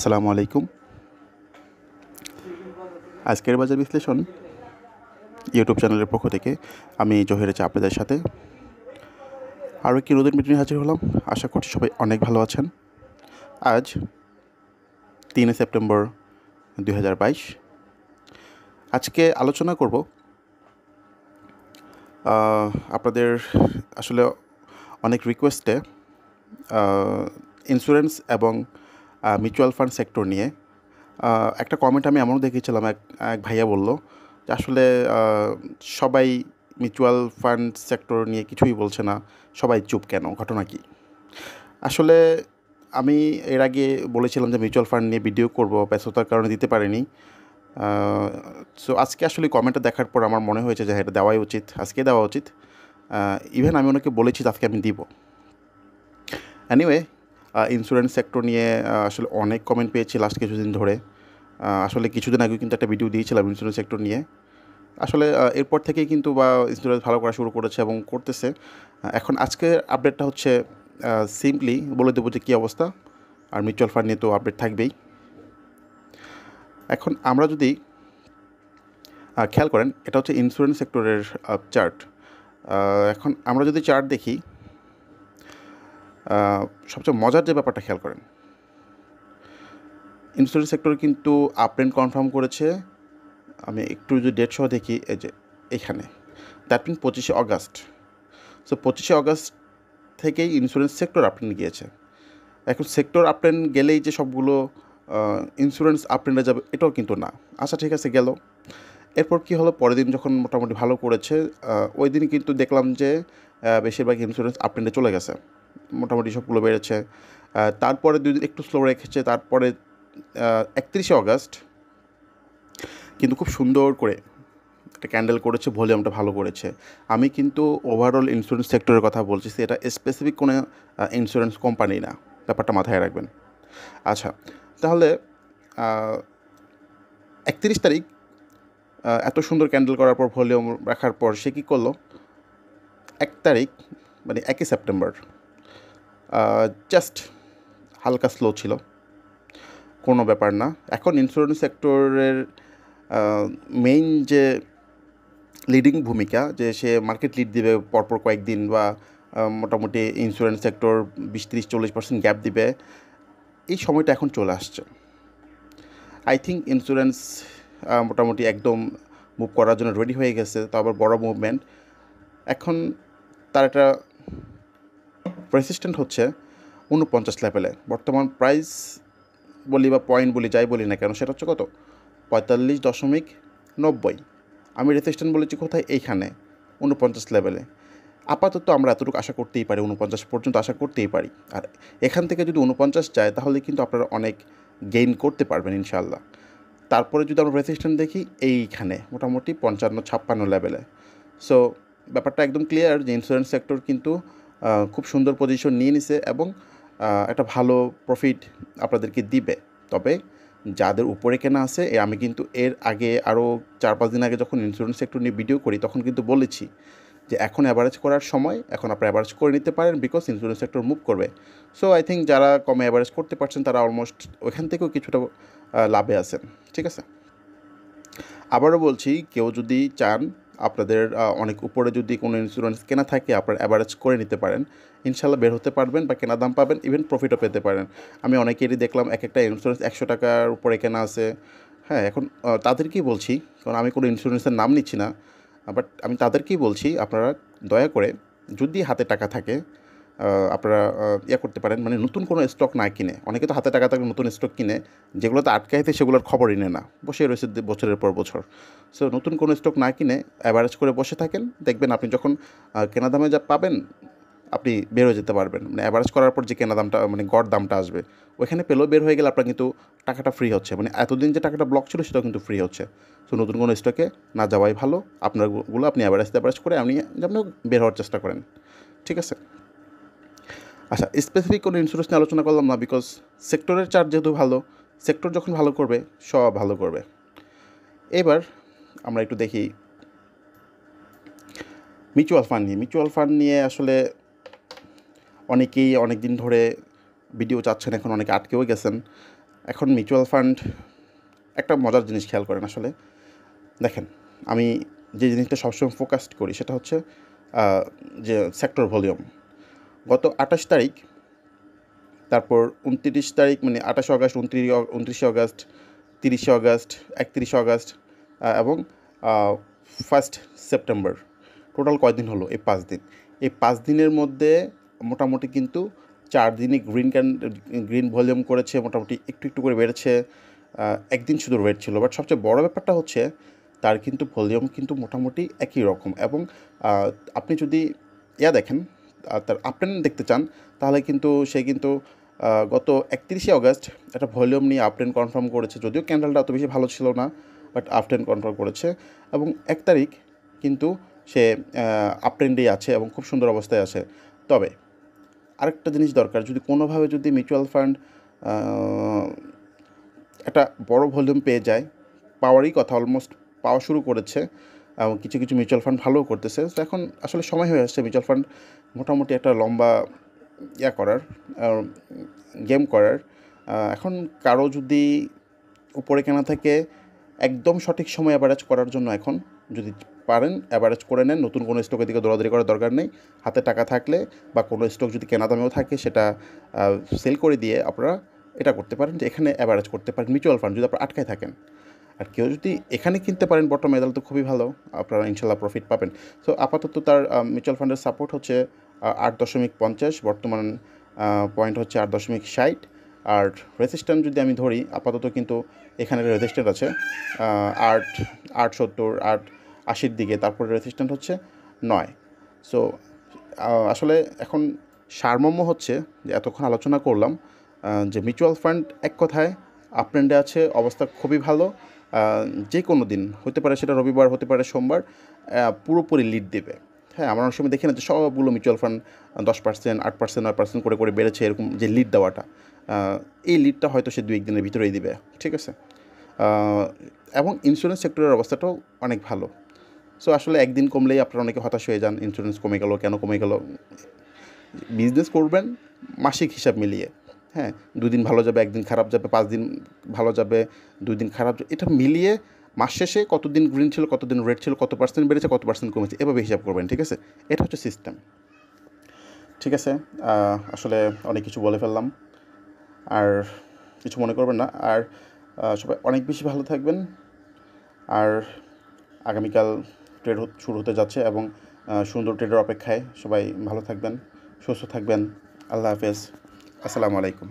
আসসালামু আলাইকুম। আজকের বাজার বিশ্লেষণ ইউটিউব চ্যানেলের পক্ষ থেকে আমি জহির আছি আপনাদের সাথে আরও একটি নতুন ভিডিও নিয়ে হাজির হলাম। আশা করছি সবাই অনেক ভালো আছেন। আজ 3 সেপ্টেম্বর 2022। আজকে আলোচনা করব আপনাদের আসলে অনেক রিকোয়েস্টে ইন্স্যুরেন্স এবং মিউচুয়াল ফান্ড সেক্টর নিয়ে। একটা কমেন্ট আমি এমনও দেখেছিলাম, এক ভাইয়া বলল যে আসলে সবাই মিউচুয়াল ফান্ড সেক্টর নিয়ে কিছুই বলছে না, সবাই চুপ কেন, ঘটনা কী? আসলে আমি এর আগে বলেছিলাম যে মিউচুয়াল ফান্ড নিয়ে ভিডিও করব, ব্যস্ততার কারণে দিতে পারিনি। সো আজকে আসলে কমেন্টটা দেখার পর আমার মনে হয়েছে যে এটা দেওয়াই উচিত, আজকে দেওয়া উচিত। ইভেন আমি ওনাকে বলেছি আজকে আমি দিব। এনিওয়ে, ইন্স্যুরেন্স সেক্টর নিয়ে আসলে অনেক কমেন্ট পেয়েছি লাস্ট কিছুদিন ধরে। আসলে কিছুদিন আগেও কিন্তু একটা ভিডিও দিয়েছিলাম ইন্স্যুরেন্স সেক্টর নিয়ে। আসলে এরপর থেকেই কিন্তু ইন্স্যুরেন্স ভালো করা শুরু করেছে এবং করতেছে। এখন আজকের আপডেটটা হচ্ছে সিম্পলি বলে দেবো যে কী অবস্থা। আর মিউচুয়াল ফান্ড নিয়ে তো আপডেট থাকবেই। এখন আমরা যদি খেয়াল করেন, এটা হচ্ছে ইন্স্যুরেন্স সেক্টরের চার্ট। এখন আমরা যদি চার্ট দেখি, সবচেয়ে মজার যে ব্যাপারটা খেয়াল করেন, ইন্স্যুরেন্স সেক্টর কিন্তু আপ ট্রেন্ড কনফার্ম করেছে। আমি একটু যদি ডেট সহ দেখি, এই যে এখানে, দ্যাট মিন 25শে অগাস্ট। সো 25শে অগাস্ট থেকেই ইন্স্যুরেন্স সেক্টর আপ ট্রেন্ড গিয়েছে। এখন সেক্টর আপ ট্রেন্ড গেলেই যে সবগুলো ইন্স্যুরেন্স আপ ট্রেন্ডে যাবে এটাও কিন্তু না। আচ্ছা, ঠিক আছে, গেল। এরপর কী হলো, পরের দিন যখন মোটামুটি ভালো করেছে, ওই দিন কিন্তু দেখলাম যে বেশিরভাগ ইন্স্যুরেন্স আপ ট্রেন্ডে চলে গেছে, মোটামুটি সবগুলো বেড়েছে। তারপরে 2 দিন একটু স্লো রেখেছে, তারপরে 31শে অগাস্ট কিন্তু খুব সুন্দর করে একটা ক্যান্ডেল করেছে, ভলিউমটা ভালো করেছে। আমি কিন্তু ওভারঅল ইন্স্যুরেন্স সেক্টরের কথা বলছি, এটা স্পেসিফিক কোনো ইন্স্যুরেন্স কোম্পানি না, ব্যাপারটা মাথায় রাখবেন। আচ্ছা, তাহলে 31 তারিখ এত সুন্দর ক্যান্ডেল করার পর, ভলিউম রাখার পর সে কী করলো, 1 তারিখ মানে 1 সেপ্টেম্বর জাস্ট হালকা স্লো ছিল, কোনো ব্যাপার না। এখন ইন্স্যুরেন্স সেক্টরের মেইন যে লিডিং ভূমিকা, যে সে মার্কেট লিড দিবে পরপর কয়েকদিন, বা মোটামুটি ইন্স্যুরেন্স সেক্টর 20-30-40% গ্যাপ দিবে, এই সময়টা এখন চলে আসছে। আই থিঙ্ক ইন্স্যুরেন্স মোটামুটি একদম মুভ করার জন্য রেডি হয়ে গেছে, তো আবার বড় মুভমেন্ট। এখন তার একটা রেসিস্ট্যান্ট হচ্ছে 49 লেভেলে। বর্তমান প্রাইস বলি বা পয়েন্ট বলি, যাই বলি না কেন, সেটা হচ্ছে কত, 45.90। আমি রেসিস্ট্যান্ট বলেছি কোথায়, এইখানে 49 লেভেলে। আপাতত আমরা এতটুকু আশা করতেই পারি, 49 পর্যন্ত আশা করতেই পারি। আর এখান থেকে যদি 49 যায়, তাহলে কিন্তু আপনারা অনেক গেইন করতে পারবেন ইনশাল্লাহ। তারপরে যদি আমরা রেসিস্ট্যান্ট দেখি, এইখানে মোটামুটি 55-56 লেভেলে। সো ব্যাপারটা একদম ক্লিয়ার যে ইন্স্যুরেন্স সেক্টর কিন্তু খুব সুন্দর পজিশন নিয়ে নিছে এবং একটা ভালো প্রফিট আপনাদেরকে দিবে। তবে যাদের উপরে কেনা আছে, আমি কিন্তু এর আগে আরও 4-5 দিন আগে যখন ইন্স্যুরেন্স সেক্টর নিয়ে ভিডিও করি, তখন কিন্তু বলেছি যে এখন অ্যাভারেজ করার সময়, এখন আপনারা অ্যাভারেজ করে নিতে পারেন, বিকজ ইন্স্যুরেন্স সেক্টর মুভ করবে। সো আই থিঙ্ক যারা কমে অ্যাভারেজ করতে পারছেন, তারা অলমোস্ট ওইখান থেকেও কিছুটা লাভে আছেন। ঠিক আছে, আবারও বলছি, কেউ যদি চান আপনাদের অনেক উপরে যদি কোনো ইন্স্যুরেন্স কেনা থাকে, আপনারা অ্যাভারেজ করে নিতে পারেন, ইনশাল্লাহ বের হতে পারবেন বা কেনা দাম পাবেন, ইভেন প্রফিটও পেতে পারেন। আমি অনেকেরই দেখলাম এক একটা ইন্স্যুরেন্স 100 টাকার উপরে কেনা আছে। হ্যাঁ, এখন তাদেরকেই বলছি, কারণ আমি কোনো ইন্স্যুরেন্সের নাম নিচ্ছি না, বাট আমি তাদেরকেই বলছি, আপনারা দয়া করে যদি হাতে টাকা থাকে, আপনারা করতে পারেন, মানে নতুন কোনো স্টক না কিনে। অনেকে তো হাতে টাকা থাকলে নতুন স্টক কিনে, যেগুলোতে আটকাইতে সেগুলোর খবরই নেয় না, বসে রয়েছে বছরের পর বছর। সো নতুন কোনো স্টক না কিনে অ্যাভারেজ করে বসে থাকেন, দেখবেন আপনি যখন কেনা দামে যা পাবেন, আপনি বের হয়ে যেতে পারবেন। মানে অ্যাভারেজ করার পর যে কেনা দামটা, মানে গড় দামটা আসবে, ওইখানে পেলেও বের হয়ে গেলে আপনার কিন্তু টাকাটা ফ্রি হচ্ছে। মানে এতদিন যে টাকাটা ব্লক ছিল, সেটাও কিন্তু ফ্রি হচ্ছে। সো নতুন কোনো স্টকে না যাওয়াই ভালো। আপনারগুলো আপনি অ্যাভারেজ করে আপনি যেন বের হওয়ার চেষ্টা করেন। ঠিক আছে, আচ্ছা, স্পেসিফিক কোনো ইন্স্যুরেন্স নিয়ে আলোচনা করলাম না, বিকজ সেক্টরের চার্ট যেহেতু ভালো, সেক্টর যখন ভালো করবে, সব ভালো করবে। এবার আমরা একটু দেখি মিউচুয়াল ফান্ড নিয়ে আসলে অনেকেই অনেক দিন ধরে ভিডিও চাচ্ছেন, এখন অনেকে আটকেও গেছেন। এখন মিউচুয়াল ফান্ড একটা মজার জিনিস খেয়াল করেন আসলে। দেখেন, আমি যে জিনিসটা সবসময় ফোকাসড করি সেটা হচ্ছে যে সেক্টর ভলিউম। গত 28 তারিখ, তারপর 29 তারিখ, মানে 28 অগাস্ট, 29 অগাস্ট, 30 অগাস্ট, 31 অগাস্ট এবং 1 সেপ্টেম্বর, টোটাল কয়দিন হলো? এই 5 দিন। এই 5 দিনের মধ্যে মোটামুটি কিন্তু 4 দিনই গ্রিন ভলিউম করেছে, মোটামুটি একটু একটু করে বেড়েছে। একদিন শুধু রেড ছিল, বাট সবচেয়ে বড় ব্যাপারটা হচ্ছে তার কিন্তু ভলিউম কিন্তু মোটামুটি একই রকম। এবং আপনি যদি দেখেন, তার আপট্রেন্ড দেখতে চান, তাহলে কিন্তু সে কিন্তু গত 31 অগাস্ট একটা ভলিউম নিয়ে আপট্রেন্ড কনফার্ম করেছে, যদিও ক্যান্ডেলটা অত বেশি ভালো ছিল না, বাট আপট্রেন্ড কনফার্ম করেছে। এবং 1 তারিখ কিন্তু সে আপট্রেন্ডেই আছে এবং খুব সুন্দর অবস্থায় আছে। তবে আরেকটা জিনিস দরকার, যদি কোনোভাবে যদি মিউচুয়াল ফান্ড একটা বড় ভলিউম পেয়ে যায়, পাওয়ারই কথা, অলমোস্ট পাওয়া শুরু করেছে এবং কিছু কিছু মিউচুয়াল ফান্ড ভালোও করতেছে। তো এখন আসলে সময় হয়ে আসছে মিউচুয়াল ফান্ড মোটামুটি একটা লম্বা করার, গেম করার। এখন কারো যদি উপরে কেনা থাকে, একদম সঠিক সময় অ্যাভারেজ করার জন্য এখন যদি পারেন অ্যাভারেজ করে নেন, নতুন কোনো স্টকের দিকে দৌড়াদৌড়ি করার দরকার নেই। হাতে টাকা থাকলে বা কোনো স্টক যদি কেনা দামেও থাকে সেটা সেল করে দিয়ে আপনারা এটা করতে পারেন যে এখানে অ্যাভারেজ করতে পারেন মিউচুয়াল ফান্ড, যদি আপনারা আটকায় থাকেন। আর কেউ যদি এখানে কিনতে পারেন বটমে, তাহলে তো খুবই ভালো, আপনারা ইনশাল্লাহ প্রফিট পাবেন। সো আপাতত তার মিউচুয়াল ফান্ডের সাপোর্ট হচ্ছে 8.50, বর্তমান পয়েন্ট হচ্ছে 8.60। আর রেজিস্ট্যান্ট যদি আমি ধরি, আপাতত কিন্তু এখানে রেজিস্ট্যান্ট আছে 8.70, 8.80 দিকে, তারপরে রেজিস্ট্যান্ট হচ্ছে 9। সো আসলে এখন সারমর্ম হচ্ছে যে এতক্ষণ আলোচনা করলাম যে মিউচুয়াল ফান্ড এক কথায় আপট্রেন্ডে আছে, অবস্থা খুবই ভালো। যে কোনো দিন হতে পারে, সেটা রবিবার হতে পারে, সোমবার, পুরোপুরি লিড দেবে। হ্যাঁ, আমরা অনেক সময় দেখি না যে সবগুলো মিউচুয়াল ফান্ড 10%, 8%, 9% করে করে বেড়েছে, এরকম যে লিড দেওয়াটা, এই লিডটা হয়তো সে 2-1 দিনের ভিতরেই দিবে, ঠিক আছে। এবং ইন্স্যুরেন্স সেক্টরের অবস্থাটাও অনেক ভালো। সো আসলে একদিন কমলেই আপনারা অনেকে হতাশ হয়ে যান, ইন্স্যুরেন্স কমে গেল, কেন কমে গেল? বিজনেস করবেন মাসিক হিসাব মিলিয়ে। হ্যাঁ, 2 দিন ভালো যাবে, 1 দিন খারাপ যাবে, 5 দিন ভালো যাবে, 2 দিন খারাপ যাবে, এটা মিলিয়ে মাস শেষে কতদিন গ্রিন ছিল, কতদিন রেড ছিল, কত পার্সেন্ট বেড়েছে, কত পার্সেন্ট কমেছে, এভাবে হিসাব করবেন, ঠিক আছে। এটা হচ্ছে সিস্টেম, ঠিক আছে। আসলে অনেক কিছু বলে ফেললাম, আর কিছু মনে করবেন না। আর সবাই অনেক বেশি ভালো থাকবেন। আর আগামীকাল ট্রেড শুরু হতে যাচ্ছে এবং সুন্দর ট্রেডের অপেক্ষায় সবাই ভালো থাকবেন, সুস্থ থাকবেন। আল্লাহ হাফেজ, আসসালামু আলাইকুম।